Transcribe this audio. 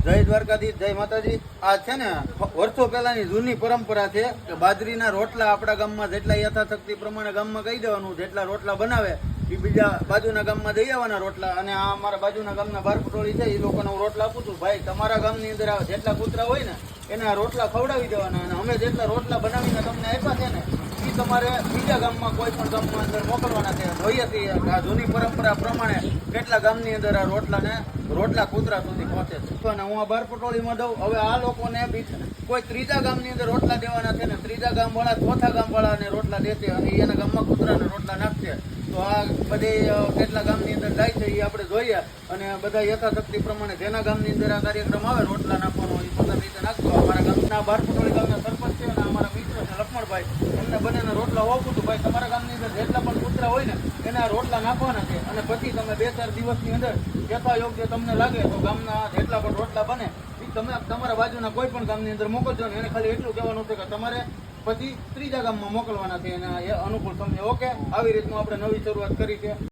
જય દ્વારકાધીશ, જય માતાજી। આ છે ને વર્ષો પહેલાની જૂની પરંપરા છે કે બાજરીના રોટલા આપણા ગામમાં જેટલા યથાશક્તિ પ્રમાણે ગામમાં કહી દેવાનું, જેટલા રોટલા બનાવે એ બીજા બાજુના ગામમાં જઈ આવવાના રોટલા। અને આ અમારા બાજુના ગામના બાર પટોળી છે, એ લોકોને હું રોટલા આપું છું। ભાઈ, તમારા ગામની અંદર જેટલા કૂતરા હોય ને એને આ રોટલા ખવડાવી દેવાના, અને અમે જેટલા રોટલા બનાવીને તમને આપ્યા છે ને એ તમારે બીજા ગામમાં કોઈ પણ ગામમાં અંદર મોકલવાના છે। જોઈએ છીએ આ જૂની પરંપરા પ્રમાણે કેટલા ગામની અંદર આ રોટલા કૂતરા સુધી પહોંચે છે। અને હું આ બાર પટોળીમાં દઉં, હવે આ લોકોને કોઈ ત્રીજા ગામની અંદર રોટલા દેવાના છે ને ત્રીજા ગામવાળા ચોથા ગામવાળાને રોટલા દેશે અને એના ગામમાં કૂતરાને રોટલા નાખશે। તો આ બધી કેટલા ગામની અંદર જાય છે એ આપણે જોઈએ, અને બધા યથાશક્તિ પ્રમાણે જેના ગામની અંદર આ કાર્યક્રમ આવે રોટલા નાખવાનો એ પોતાની રીતે નાખતો। અમારા ગામના બાર પટોળી ગામના સરપંચ છે અને અમારા મિત્ર છે લક્ષ્મણભાઈ, એમને બંનેના રોટલા હોવું છું। ભાઈ, તમારા ગામની અંદર જેટલા પણ કૂતરા હોય ને એને આ રોટલા નાખવાના છે, અને પછી તમે 2-4 દિવસની અંદર યથા યોગ્ય તમને લાગે તો ગામના જેટલા પણ રોટલા બને એ તમે તમારા બાજુના કોઈ પણ ગામની અંદર મોકલજો ને એને ખાલી એટલું કહેવાનું છે કે તમારે પછી ત્રીજા ગામમાં મોકલવાના છે, એના અનુકૂળ સમય। ઓકે, આવી રીતનું આપણે નવી શરૂઆત કરી છે।